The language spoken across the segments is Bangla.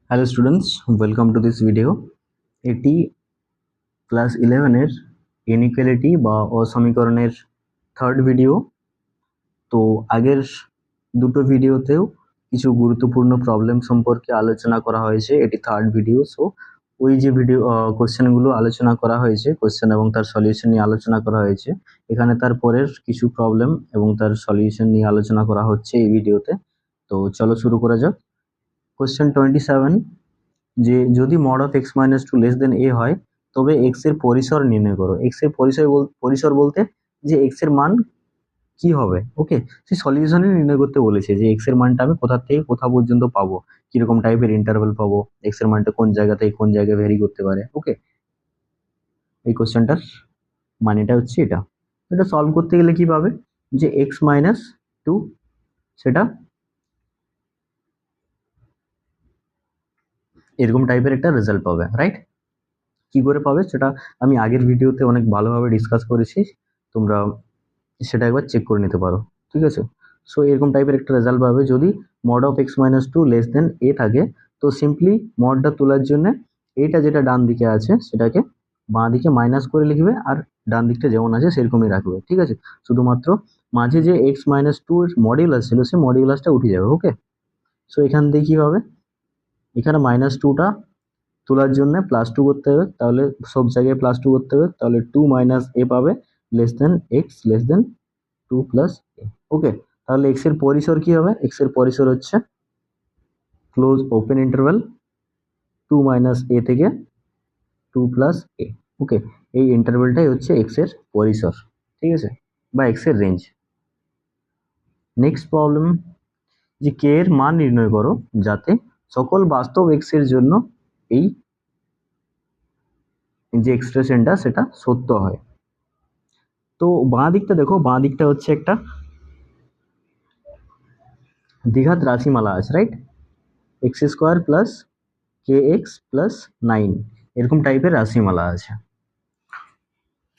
Hello students, welcome to this video. এটি ক্লাস 11-এর ইনইকুয়ালিটি বা অসমীকরণের থার্ড ভিডিও। তো আগের দুটো ভিডিওতেও কিছু গুরুত্বপূর্ণ প্রবলেম সম্পর্কে আলোচনা করা হয়েছে, এটি থার্ড ভিডিও। সো ওই যে ভিডিও কোশ্চেনগুলো আলোচনা করা হয়েছে, কোশ্চেন এবং তার সলিউশন নিয়ে আলোচনা করা হয়েছে, এখানে তার পরের কিছু প্রবলেম এবং তার সলিউশন নিয়ে আলোচনা করা হচ্ছে এই ভিডিওতে। তো চলো শুরু করা যাক। কোশ্চেন 27, যে যদি mod of x minus two less than A হয় তবে এক্স এর পরিসর নির্ণয় করো। এক্স এর পরিসর বলতে যে এক্স এর মান কি হবে, ওকে, সেই সলিউশনে নির্ণয় করতে বলেছে যে এক্স এর মানটা আমি কোথা থেকে কোথা পর্যন্ত পাবো, কিরকম টাইপের ইন্টারভ্যাল পাবো, এক্স এর মানটা কোন জায়গা থেকে কোন জায়গায় ভ্যারি করতে পারে। ওকে, এই কোশ্চেনটার মানেটা হচ্ছে এটা। এটা সলভ করতে গেলে কি পাবে, যে এক্স মাইনাস টু, সেটা এরকম টাইপের একটা রেজাল্ট পাবে, রাইট? কি করে পাবে সেটা আমি আগের ভিডিওতে অনেক ভালোভাবে ডিসকাস করেছি, তোমরা সেটা একবার চেক করে নিতে পারো, ঠিক আছে? সো এরকম টাইপের একটা রেজাল্ট পাবে যদি mod of x minus two less than a থাকে। তো সিম্পলি মডটা তোলার জন্য এইটা যেটা ডান দিকে আছে সেটাকে বাঁ দিকে মাইনাস করে লিখবে, আর ডান দিকটা যেমন আছে সেরকমই রাখবে, ঠিক আছে? শুধুমাত্র মাঝে যে এক্স মাইনাস টু এর মডিউলাস ছিল সেই মডিউলাসটা উঠে যাবে, ওকে? সো এখান থেকে কি হবে, এখানে মাইনাস টুটা তোলার জন্য প্লাস টু করতে হবে, তাহলে সব জায়গায় প্লাস টু করতে হবে, তাহলে টু মাইনাস এ পাবে less than x less than two plus a. Okay, তাহলে এক্স এর পরিসর কি হবে, এক্স এর পরিসর হচ্ছে close open interval two minus a থেকে টু প্লাস এ। ওকে, এই ইন্টারভ্যালটাই হচ্ছে এক্স এর পরিসর, ঠিক আছে, বা এক্স এর রেঞ্জ। নেক্সট প্রবলেম, যে কে এর মান নির্ণয় করো যাতে সকল বাস্তব এক্স এর জন্য এই যে এক্সপ্রেশনটা সেটা সত্য হয়। তো বাঁ দিকটা দেখো, বাঁ দিকটা হচ্ছে একটা দ্বিঘাত রাশিমালা আছে, রাইট? এক্স স্কোয়ার প্লাস কে এক্স প্লাস নাইন, এরকম টাইপের রাশিমালা আছে।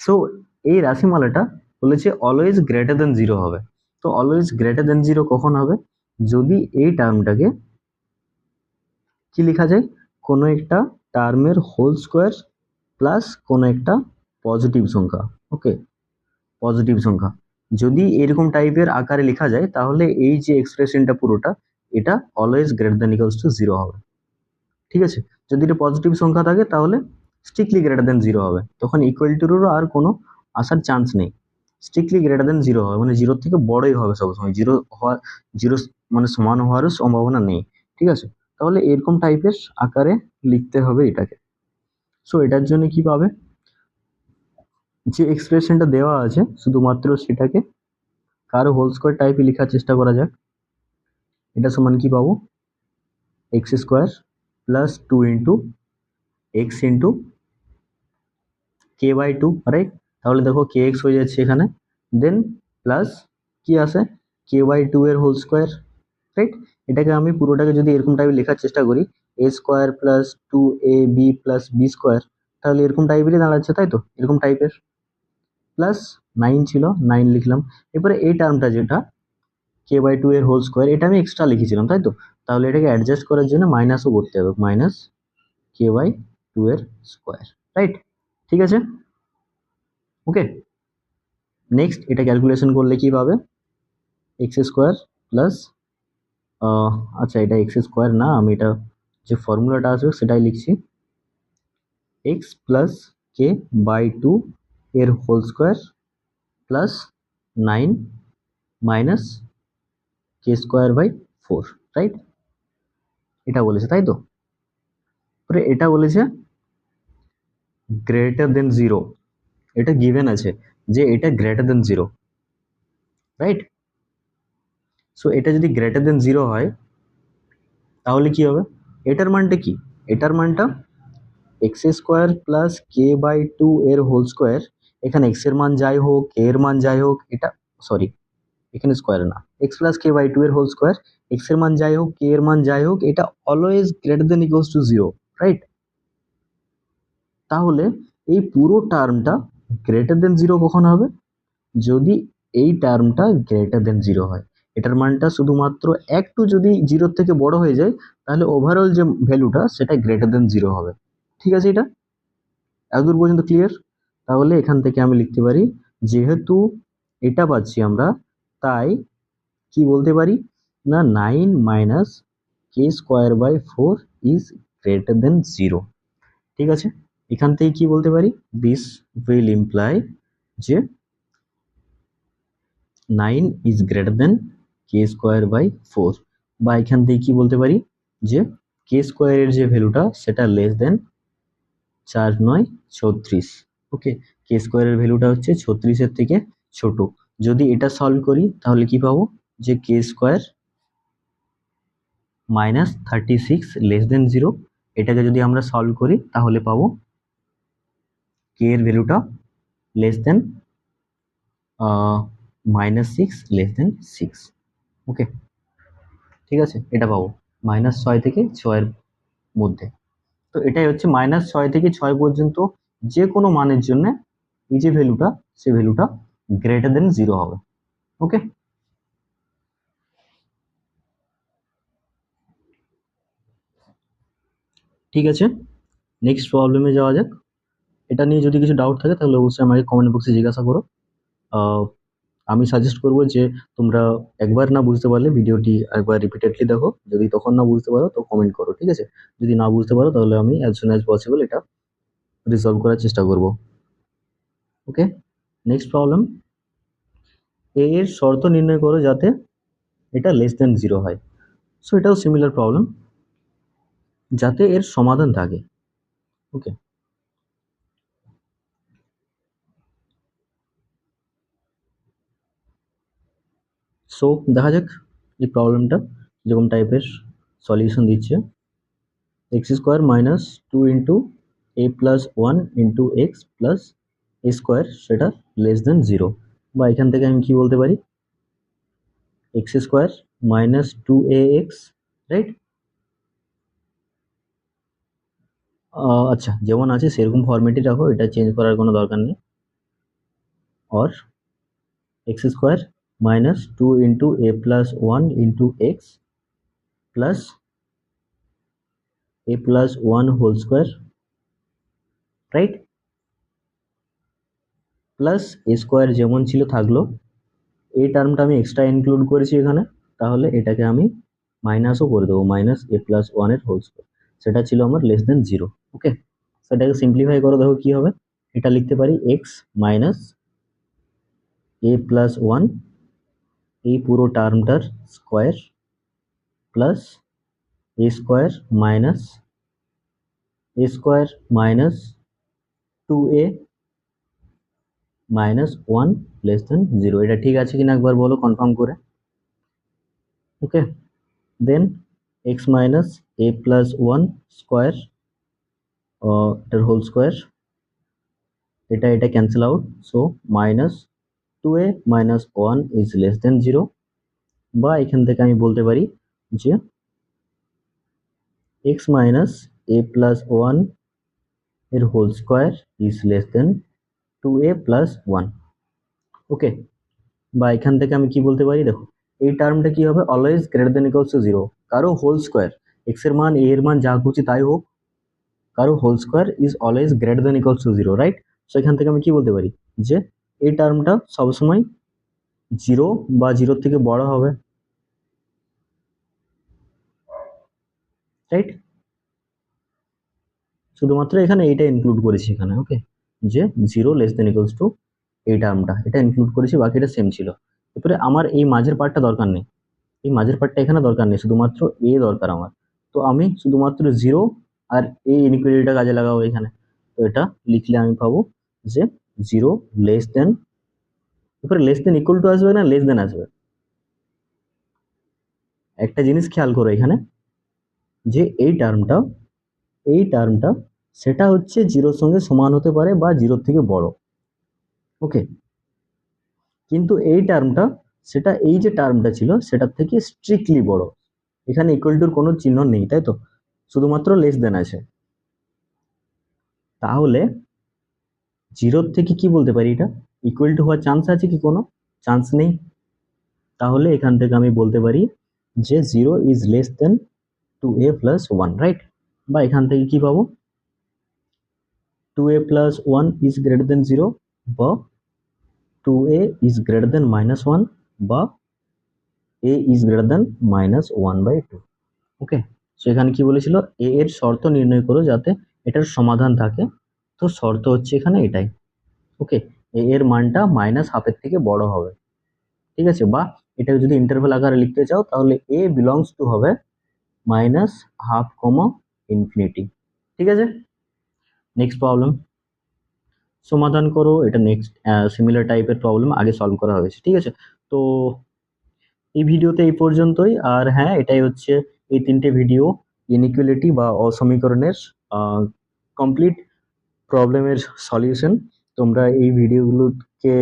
সো এই রাশিমালাটা বলেছে অলওয়েজ গ্রেটার দেন জিরো হবে। তো অলওয়েজ গ্রেটার দেন জিরো কখন হবে, যদি এই টার্মটাকে কি লেখা যায়, কোনো একটা টার্মের হোল স্কোয়ার প্লাস কোনো একটা পজিটিভ সংখ্যা। ওকে, পজিটিভ সংখ্যা যদি এরকম টাইপের আকারে লেখা যায় তাহলে এই যে এক্সপ্রেশনটা পুরোটা এটা always greater than equals to zero হবে, ঠিক আছে? যদি এটা পজিটিভ সংখ্যা থাকে তাহলে স্ট্রিক্টলি গ্রেটার দেন জিরো হবে, তখন ইকুয়াল টুরও আর কোনো আসার চান্স নেই, স্ট্রিক্টলি গ্রেটার দেন জিরো হবে, মানে জিরোর থেকে বড়ই হবে সবসময়, জিরো মানে সমান হওয়ারও সম্ভাবনা নেই, ঠিক আছে? তাহলে এরকম টাইপের আকারে লিখতে হবে এটাকে। সো এটার জন্য কি পাবে, যে এক্সপ্রেশনটা দেওয়া আছে শুধুমাত্র সেটাকে কারো হোল স্কোয়ার টাইপে লেখার চেষ্টা করা যাক। এটা সমান কি পাবো, x square plus two into x into k by two, right? তাহলে দেখো কে এক্স হয়ে যাচ্ছে এখানে, দেন প্লাস কি আছে, কে বাই টু এর হোল স্কোয়ার, রাইট? এটাকে আমি পুরোটাকে যদি এরকম টাইপে লেখার চেষ্টা করি, এ square plus two A B plus B square, তাহলে এরকম টাইপেরই দাঁড়াচ্ছে, তাই তো? এরকম টাইপের প্লাস নাইন ছিল, নাইন লিখলাম। এরপরে এই টার্মটা যেটা কে বাই টু এর হোল স্কোয়ার, এটা আমি এক্সট্রা লিখেছিলাম, তাই তো? তাহলে এটাকে অ্যাডজাস্ট করার জন্য মাইনাসও করতে হবে, মাইনাস কে বাই টু এর স্কোয়ার, রাইট? ঠিক আছে, ওকে। নেক্সট এটা ক্যালকুলেশন করলে কি পাবে, এক্স স্কোয়ার প্লাস, আচ্ছা এটা এক্স স্কোয়ার না, আমি এটা যে ফর্মুলাটা আসবে সেটাই লিখছি, x plus k by two এর whole square plus nine minus k square by four, right? এটা বলেছে, তাই তো? পরে এটা বলেছে গ্রেটার দেন জিরো, এটা গিভেন আছে যে এটা greater than zero, right? So এটা যদি গ্রেটার দেন জিরো হয় তাহলে কি হবে, এটার মানটা কি, এটার মানটা x square plus k by two এর হোল স্কোয়ার, এখানে এক্স এর মান যাই হোক কে এর মান যাই হোক, এটা সরি এখানে স্কোয়ার না, x plus k by two এর হোল স্কোয়ার, এক্স এর মান যাই হোক কে এর মান যাই হোক, এটা always greater than equals to zero, right? তাহলে এই পুরো টার্মটা গ্রেটার দেন জিরো কখন হবে, যদি এই টার্মটা গ্রেটার দেন জিরো হয়। এটার মানটা শুধুমাত্র একটু যদি জিরোর থেকে বড় হয়ে যায় তাহলে ওভারঅল যে ভ্যালুটা সেটা গ্রেটার দেন জিরো হবে। ঠিক আছে, এটা এতদূর পর্যন্ত ক্লিয়ার? তাহলে এখান থেকে আমি লিখতে পারি যেহেতু এটা পাচ্ছি আমরা, তাই কি বলতে পারি না 9 - k²/4 is greater than zero. ঠিক আছে, এখান থেকে কি বলতে পারি, দিস উইল ইমপ্লাই যে 9 ইজ গ্রেটার দেন k²/4, বা এখান থেকে কি বলতে পারি যে k² এর যে ভ্যালুটা সেটা লেস দেন 4×9 = 36। ওকে, k² এর ভ্যালুটা হচ্ছে 36-এর থেকে ছোট। যদি এটা সলভ করি তাহলে কি পাবো যে k² - 36 লেস দেন জিরো। এটাকে যদি আমরা সলভ করি তাহলে পাবো k এর ভ্যালুটা লেস দেন -6 লেস দেন 6। ওকে, ঠিক আছে, এটা পাবো -6 থেকে 6 এর মধ্যে। তো এটাই হচ্ছে -6 থেকে 6 পর্যন্ত যে কোনো মানের জন্য এই যে ভ্যালুটা, সেই ভ্যালুটা গ্রেটার দেন জিরো হবে। ওকে, ঠিক আছে, নেক্সট প্রবলেমে যাওয়া যাক। এটা নিয়ে যদি কিছু ডাউট থাকে তাহলে অবশ্যই আমাকে কমেন্ট বক্সে জিজ্ঞাসা করো। আমি সাজেস্ট করবো যে তোমরা একবার না বুঝতে পারলে ভিডিওটি একবার রিপিটেডলি দেখো, যদি তখন না বুঝতে পারো তো কমেন্ট করো। ঠিক আছে, যদি না বুঝতে পারো তাহলে আমি অ্যাজ সুন অ্যাজ পসিবল এটা রিসলভ করার চেষ্টা করব। ওকে, নেক্সট প্রবলেম, এ এর শর্ত নির্ণয় করো যাতে এটা লেস দেন জিরো হয়। সো এটাও সিমিলার প্রবলেম, যাতে এর সমাধান থাকে। ওকে, সো দেখা যাক এই প্রবলেমটা যেরকম টাইপের সলিউশন দিচ্ছে। x² - 2 * a+1 * x + a² সেটা লেস দেন জিরো, বা এখান থেকে আমি কি বলতে পারি x² - 2ax, রাইট? আচ্ছা, যেমন আছে সেরকম ফরম্যাটই রাখো, এটা চেঞ্জ করার কোনো দরকার নেই। or x² - 2 * a+1 * x + a+1 whole square, right? Plus a square যেমন ছিল থাকলো, এই টার্মটা আমি এক্সট্রা ইনক্লুড করেছি এখানে, তাহলে এটাকে আমি মাইনাসও করে দেবো, -a+1 এর হোল স্কোয়ার। সেটা ছিল আমার লেস দেন জিরো। ওকে, সেটাকে সিম্পলিফাই করে দেখো কি হবে। এটা লিখতে পারি x - a+1 এই পুরো টার্মটার square plus a² - -2a - 1 less than zero. এটা ঠিক আছে কিনা একবার বলো কনফার্ম করে। Okay, then x - a+1 square এটার হোল স্কোয়ার, এটা cancel out, so -2a - 1 is less than zero, বা এখান থেকে আমি বলতে পারি যে x - a+1 এর whole square is less than 2a + 1। Okay, বা এখান থেকে আমি কি বলতে পারি, দেখো এই টার্মটা কি হবে, always greater than equals to zero. কারো হোল স্কোয়ার, এক্স এর মান, এ এর মান যা খুশি তাই হোক, কারো whole square is always greater than equals to zero, right? So এখান থেকে আমি কি বলতে পারি যে এই টার্মটা সবসময় জিরো বা জিরোর থেকে বড় হবে, রাইট? শুধুমাত্র এখানে এইটা ইনক্লুড করেছি এখানে। ওকে, যে zero less than equals two এই টার্মটা, এটা ইনক্লুড করেছি, বাকিটা সেম ছিল। এরপরে আমার এই মাঝের পার্টটা দরকার নেই, এই মাঝের পার্টটা এখানে দরকার নেই, শুধুমাত্র এ দরকার আমার। তো আমি শুধুমাত্র জিরো আর এই ইনইকুয়ালিটিটা কাজে লাগাবো এখানে। তো এটা লিখলে আমি পাবো যে জিরো লেস দেন, এরপরে লেস দেন ইকুয়াল টু আসবে না লেস দেন আসবে। একটা জিনিস খেয়াল করো এখানে, যে এই টার্মটা সেটা হচ্ছে জিরোর সঙ্গে সমান হতে পারে বা জিরোর থেকে বড়। ওকে, কিন্তু এই টার্মটা, সেটা এই যে টার্মটা ছিল সেটার থেকে স্ট্রিক্টলি বড়। এখানে ইকুয়াল টুর কোনো চিহ্ন নেই, তাই তো, শুধুমাত্র লেস দেন আছে। তাহলে জিরোর থেকে কি বলতে পারি, এটা ইকুয়াল টু হওয়ার চান্স আছে কি? কোনো চান্স নেই। তাহলে এখান থেকে আমি বলতে পারি যে 0 is less than 2a plus 1, right? বা এখান থেকে কি পাবো, 2a plus 1 is greater than 0, বা 2a ইজ গ্রেটার দেন -1, বা a is greater than -1/2। Okay, so এখানে কি বলেছিল, a এর শর্ত নির্ণয় করো যাতে এটার সমাধান থাকে। তো শর্ত হচ্ছে এখানে এটাই। ওকে, a এর মানটা -1/2 এর থেকে বড় হবে, ঠিক আছে? বা এটা যদি ইন্টারভ্যাল আকারে লিখতে চাও তাহলে a বিলংস টু হবে -1/2, ইনফিনিটি। ঠিক আছে, নেক্সট প্রবলেম সমাধান করো। এটা নেক্সট সিমিলার টাইপের প্রবলেম আগে সলভ করা হয়েছে, ঠিক আছে? তো এই ভিডিওতে এই পর্যন্তই। আর হ্যাঁ, এটাই হচ্ছে এই 3টে ভিডিও ইনইকুয়ালিটি বা অসমীকরণের কমপ্লিট প্রবলেমের সলিউশন। তোমরা এই ভিডিওগুলোকে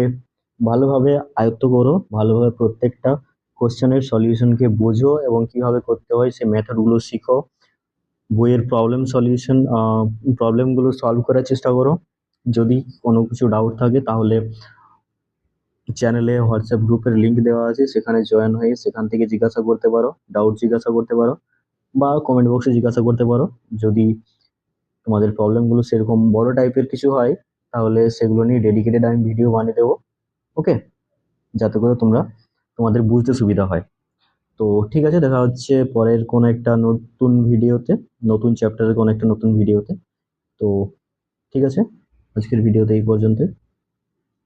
ভালোভাবে আয়ত্ত করো, ভালোভাবে প্রত্যেকটা কোশ্চেনের সলিউশনকে বোঝো এবং কিভাবে করতে হয় সেই মেথডগুলো শিখো। বইয়ের প্রবলেমগুলো সলভ করার চেষ্টা করো। যদি কোনো কিছু ডাউট থাকে তাহলে চ্যানেলে হোয়াটসঅ্যাপ গ্রুপের লিংক দেওয়া আছে, সেখানে জয়েন হয়ে সেখান থেকে জিজ্ঞাসা করতে পারো, ডাউট জিজ্ঞাসা করতে পারো, বা কমেন্ট বক্সে জিজ্ঞাসা করতে পারো। যদি তোমাদের প্রবলেমগুলো সেরকম বড় টাইপের কিছু হয় তাহলে সেগুলো নিয়ে ডেডিকেটেড আমি ভিডিও বানিয়ে দেবো। ওকে, যাতে করে তোমাদের বুঝতে সুবিধা হয়। তো ঠিক আছে, দেখা হচ্ছে পরের কোনো একটা নতুন ভিডিওতে, নতুন চ্যাপ্টারের কোনো একটা নতুন ভিডিওতে। তো ঠিক আছে, আজকের ভিডিওতে এই পর্যন্ত।